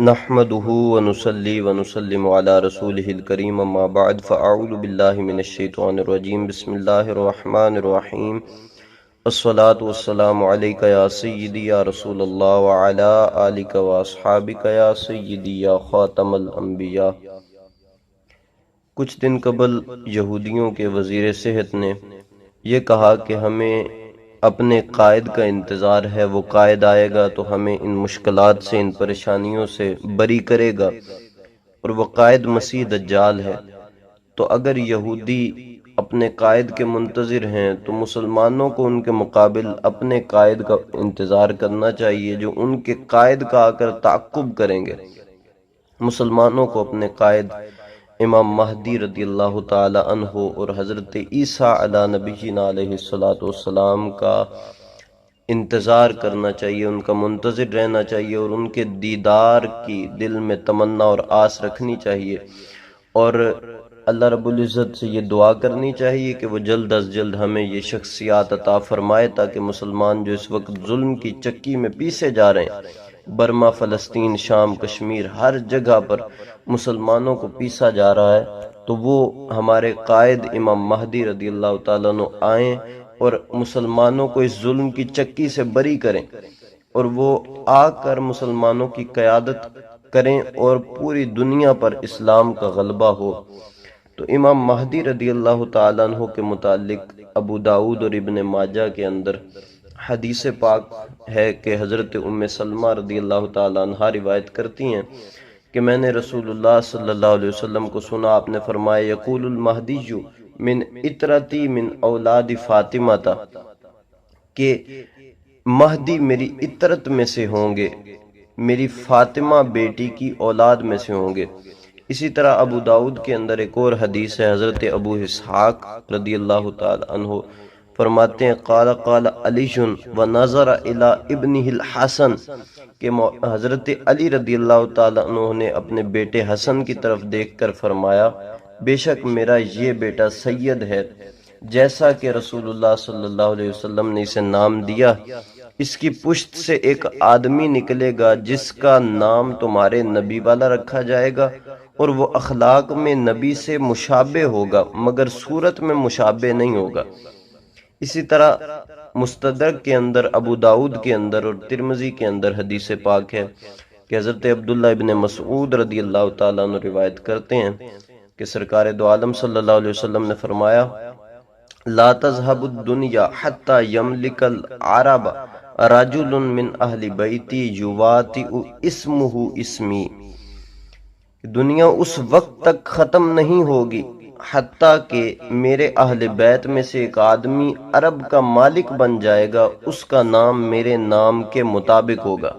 نحمده ونصلي ونسلم على رسوله الكريم اما بعد فاعوذ بالله من الشيطان الرجيم بسم الله الرحمن الرحيم الصلاة والسلام عليك يا سيدي يا رسول الله وعلى آلك واصحابك يا سيدي يا خاتم الانبیاء۔ کچھ دن قبل یہودیوں کے وزیر صحت نے یہ کہا کہ ہمیں اپنے قائد کا انتظار ہے، وہ قائد آئے گا تو ہمیں ان مشکلات سے، ان پریشانیوں سے بری کرے گا، اور وہ قائد مسیح دجال ہے۔ تو اگر یہودی اپنے قائد کے منتظر ہیں تو مسلمانوں کو ان کے مقابل اپنے قائد کا انتظار کرنا چاہیے، جو ان کے قائد کا آ کر تعقب کریں گے۔ مسلمانوں کو اپنے قائد امام مہدی رضی اللہ تعالی عنہ اور حضرت عیسیٰ علی نبینا علیہ السلام کا انتظار کرنا چاہیے، ان کا منتظر رہنا چاہیے، اور ان کے دیدار کی دل میں تمنا اور آس رکھنی چاہیے، اور اللہ رب العزت سے یہ دعا کرنی چاہیے کہ وہ جلد از جلد ہمیں یہ شخصیات عطا فرمائے، تاکہ مسلمان جو اس وقت ظلم کی چکی میں پیسے جا رہے ہیں، برما، فلسطین، شام، کشمیر، ہر جگہ پر مسلمانوں کو پیسا جا رہا ہے، تو وہ ہمارے قائد امام مہدی رضی اللہ تعالیٰ عنہ آئیں اور مسلمانوں کو اس ظلم کی چکی سے بری کریں، اور وہ آ کر مسلمانوں کی قیادت کریں اور پوری دنیا پر اسلام کا غلبہ ہو۔ تو امام مہدی رضی اللہ تعالیٰ عنہ کے متعلق ابو داؤد اور ابن ماجہ کے اندر حدیث پاک ہے کہ حضرت ام سلمہ رضی اللہ تعالیٰ عنہ روایت کرتی ہیں کہ میں نے رسول اللہ صلی اللہ علیہ وسلم کو سنا، آپ نے فرمایا یقول المہدی من اطرتی من اولاد فاطمہ تا، کہ مہدی میری اطرت میں سے ہوں گے، میری فاطمہ بیٹی کی اولاد میں سے ہوں گے۔ اسی طرح ابو داؤد کے اندر ایک اور حدیث ہے، حضرت ابو اسحاق رضی اللہ تعالی عنہ فرماتے ہیں قال قال علی ونظر الی ابنہ الحسن، کہ حضرت علی رضی اللہ تعالی عنہ نے اپنے بیٹے حسن کی طرف دیکھ کر فرمایا بے شک میرا یہ بیٹا سید ہے، جیسا کہ رسول اللہ صلی اللہ علیہ وسلم نے اسے نام دیا، اس کی پشت سے ایک آدمی نکلے گا جس کا نام تمہارے نبی والا رکھا جائے گا، اور وہ اخلاق میں نبی سے مشابہ ہوگا مگر صورت میں مشابہ نہیں ہوگا۔ اسی طرح مستدرک کے اندر، ابو داؤد کے اندر اور ترمذی کے اندر حدیث پاک ہے کہ حضرت عبداللہ ابن مسعود رضی اللہ تعالیٰ عنہ روایت کرتے ہیں کہ سرکار دو عالم صلی اللہ علیہ وسلم نے فرمایا لا تذهب الدنيا حتى يملك العرب رجل من اہل بیتی یواطئ اسمہ اسمی، دنیا اس وقت تک ختم نہیں ہوگی حتیٰ کہ میرے اہل بیت میں سے ایک آدمی عرب کا مالک بن جائے گا، اس کا نام میرے نام کے مطابق ہوگا۔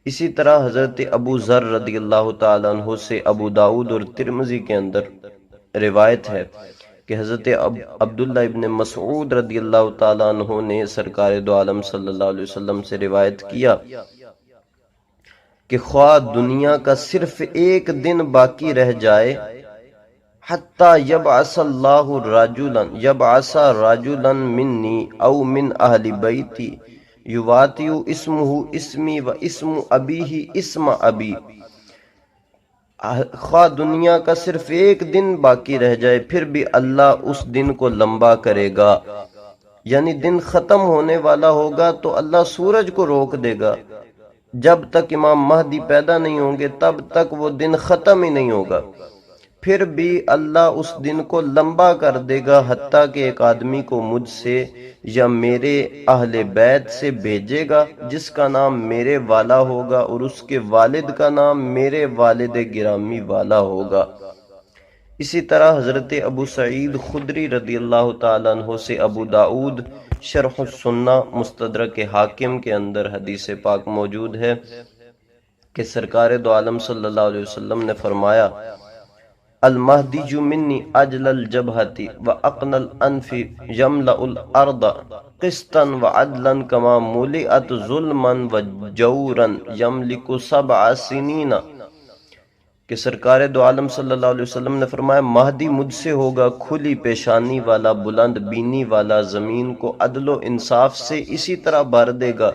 اسی طرح حضرت ابو ذر رضی اللہ تعالیٰ عنہ سے ابو داؤد اور ترمذی کے اندر روایت ہے کہ حضرت عبداللہ ابن مسعود رضی اللہ تعالیٰ عنہ نے سرکار دو عالم صلی اللہ علیہ وسلم سے روایت کیا کہ خواہ دنیا کا صرف ایک دن باقی رہ جائے حتی یبعث اللہ رجلا منی او من اہل بیتی یواطئ اسمہ اسمی و اسم ابیہ اسم ابی، خواہ دنیا کا صرف ایک دن باقی رہ جائے پھر بھی اللہ اس دن کو لمبا کرے گا، یعنی دن ختم ہونے والا ہوگا تو اللہ سورج کو روک دے گا، جب تک امام مہدی پیدا نہیں ہوں گے تب تک وہ دن ختم ہی نہیں ہوگا، پھر بھی اللہ اس دن کو لمبا کر دے گا حتیٰ کہ ایک آدمی کو مجھ سے یا میرے اہل بیت سے بھیجے گا جس کا نام میرے والا ہوگا اور اس کے والد کا نام میرے والد گرامی والا ہوگا۔ اسی طرح حضرت ابو سعید خدری رضی اللہ تعالیٰ عنہ سے ابو داؤد شرح السنہ مستدرک حاکم کے اندر حدیث پاک موجود ہے کہ سرکار دو عالم صلی اللہ علیہ وسلم نے فرمایا المہدی منی اجل الجبہتی و اقن الانف یملأ الارض قسطا و عدلا کما ملئت ظلما و جورا یملک 7 سنین، کہ سرکار دو عالم صلی اللہ علیہ وسلم نے فرمایا مہدی مجھ سے ہوگا کھلی پیشانی والا، بلند بینی والا، زمین کو عدل و انصاف سے اسی طرح بھر دے گا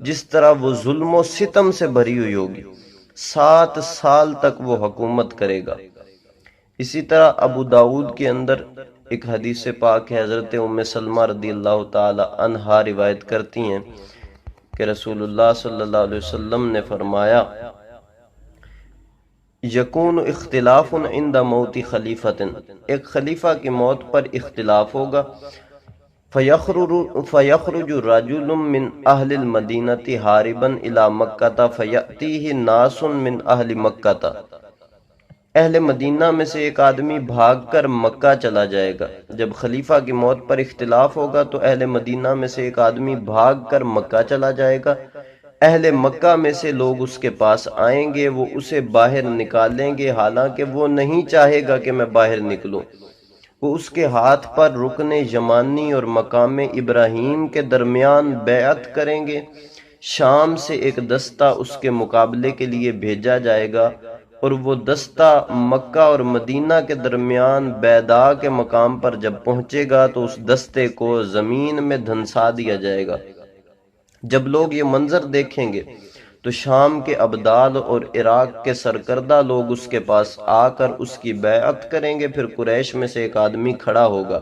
جس طرح وہ ظلم و ستم سے بھری ہوئی ہوگی، 7 سال تک وہ حکومت کرے گا۔ اسی طرح ابو داؤد کے اندر ایک حدیث پاک ہے، حضرت ام سلمہ رضی اللہ تعالی عنہا روایت کرتی ہیں کہ رسول اللہ صلی اللہ علیہ وسلم نے فرمایا، یکون اختلاف عند موت خلیفۃ، ایک خلیفہ کی موت پر اختلاف ہوگا، فیخرج رجل من اہل المدینہ حاربا الی مکہ فیأتیہ ناس من اہل مکہ، اہل مدینہ میں سے ایک آدمی بھاگ کر مکہ چلا جائے گا۔ جب خلیفہ کی موت پر اختلاف ہوگا تو اہل مدینہ میں سے ایک آدمی بھاگ کر مکہ چلا جائے گا، اہل مکہ میں سے لوگ اس کے پاس آئیں گے، وہ اسے باہر نکالیں گے، حالانکہ وہ نہیں چاہے گا کہ میں باہر نکلوں، وہ اس کے ہاتھ پر رکن یمانی اور مقام ابراہیم کے درمیان بیعت کریں گے۔ شام سے ایک دستہ اس کے مقابلے کے لیے بھیجا جائے گا، اور وہ دستہ مکہ اور مدینہ کے درمیان بیدا کے مقام پر جب پہنچے گا تو اس دستے کو زمین میں دھنسا دیا جائے گا۔ جب لوگ یہ منظر دیکھیں گے تو شام کے ابدال اور عراق کے سرکردہ لوگ اس کے پاس آ کر اس کی بیعت کریں گے۔ پھر قریش میں سے ایک آدمی کھڑا ہوگا،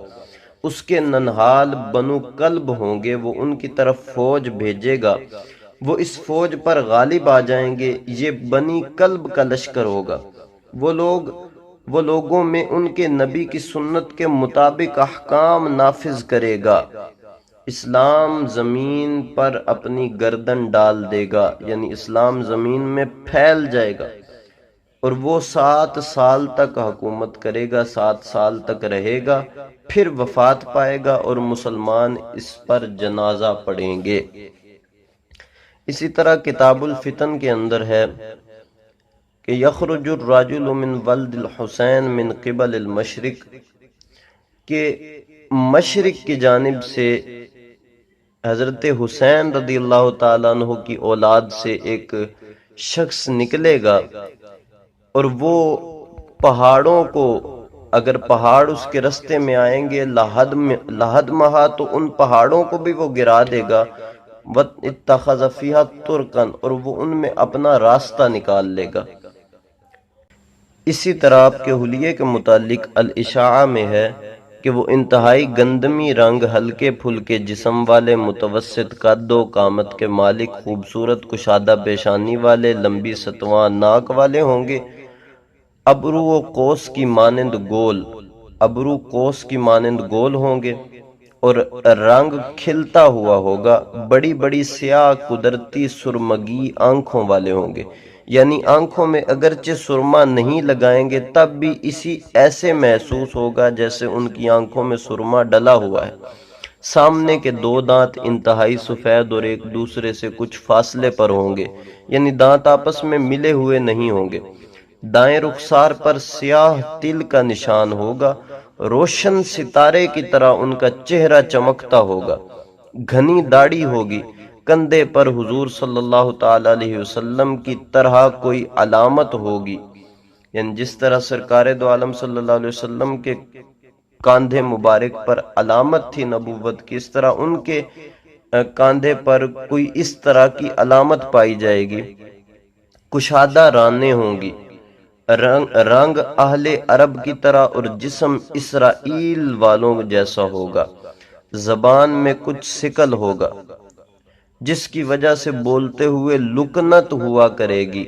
اس کے ننہال بنو کلب ہوں گے، وہ ان کی طرف فوج بھیجے گا، وہ اس فوج پر غالب آ جائیں گے، یہ بنی کلب کا لشکر ہوگا۔ وہ لوگوں میں ان کے نبی کی سنت کے مطابق احکام نافذ کرے گا، اسلام زمین پر اپنی گردن ڈال دے گا، یعنی اسلام زمین میں پھیل جائے گا، اور وہ 7 سال تک حکومت کرے گا، 7 سال تک رہے گا، پھر وفات پائے گا اور مسلمان اس پر جنازہ پڑھیں گے۔ اسی طرح کتاب الفتن کے اندر ہے کہ یخرج الرجل من ولد الحسین من قبل المشرق، کہ مشرق کی جانب سے حضرت حسین رضی اللہ تعالیٰ عنہ کی اولاد سے ایک شخص نکلے گا، اور وہ پہاڑوں کو، اگر پہاڑ اس کے رستے میں آئیں گے لحد مہا، تو ان پہاڑوں کو بھی وہ گرا دے گا، وَاتَّخَذَ فِيهَا تُرْقًا، اور وہ ان میں اپنا راستہ نکال لے گا۔ اسی طرح آپ کے حلیے کے متعلق الاشاعہ میں ہے کہ وہ انتہائی گندمی رنگ، ہلکے پھلکے جسم والے، متوسط قد و قامت کے مالک، خوبصورت کشادہ پیشانی والے، لمبی ستواں ناک والے ہوں گے، ابرو و قوس کی مانند گول، ابرو قوس کی مانند گول ہوں گے، اور رنگ کھلتا ہوا ہوگا، بڑی بڑی سیاہ قدرتی سرمگی آنکھوں والے ہوں گے، یعنی آنکھوں میں اگرچہ سرما نہیں لگائیں گے تب بھی اسی ایسے محسوس ہوگا جیسے ان کی آنکھوں میں سرما ڈلا ہوا ہے۔ سامنے کے 2 دانت انتہائی سفید اور ایک دوسرے سے کچھ فاصلے پر ہوں گے، یعنی دانت آپس میں ملے ہوئے نہیں ہوں گے۔ دائیں رخسار پر سیاہ تل کا نشان ہوگا، روشن ستارے کی طرح ان کا چہرہ چمکتا ہوگا، گھنی داڑھی ہوگی، کندھے پر حضور صلی اللہ تعالی علیہ وسلم کی طرح کوئی علامت ہوگی، یعنی جس طرح سرکار دو عالم صلی اللہ علیہ وسلم کے کاندھے مبارک پر علامت تھی نبوت کی، اس طرح ان کے کاندھے پر کوئی اس طرح کی علامت پائی جائے گی۔ کشادہ رانیں ہوں گی، رنگ اہل عرب کی طرح، اور جسم اسرائیل والوں جیسا ہوگا، زبان میں کچھ سکل ہوگا جس کی وجہ سے بولتے ہوئے لکنت ہوا کرے گی،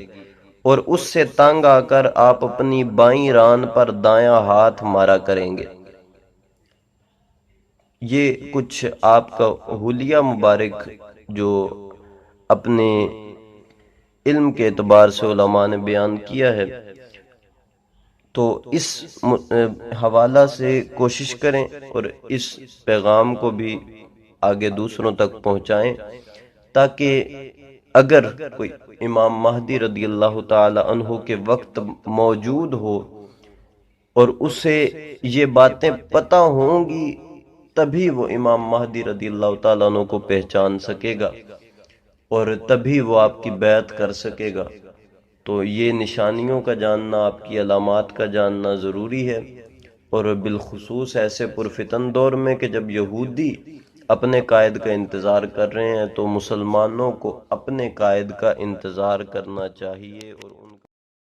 اور اس سے تنگ آ کر آپ اپنی بائیں ران پر دایاں ہاتھ مارا کریں گے۔ یہ کچھ آپ کا حلیہ مبارک جو اپنے علم کے اعتبار سے علماء نے بیان کیا ہے، تو اس حوالہ سے کوشش کریں اور اس پیغام کو بھی آگے دوسروں تک پہنچائیں، تاکہ اگر کوئی امام مہدی رضی اللہ تعالی عنہ کے وقت موجود ہو اور اسے یہ باتیں پتہ ہوں گی، تبھی وہ امام مہدی رضی اللہ تعالیٰ عنہ کو پہچان سکے گا اور تبھی وہ آپ کی بیعت کر سکے گا۔ تو یہ نشانیوں کا جاننا، آپ کی علامات کا جاننا ضروری ہے، اور بالخصوص ایسے پرفتن دور میں کہ جب یہودی اپنے قائد کا انتظار کر رہے ہیں، تو مسلمانوں کو اپنے قائد کا انتظار کرنا چاہیے اور ان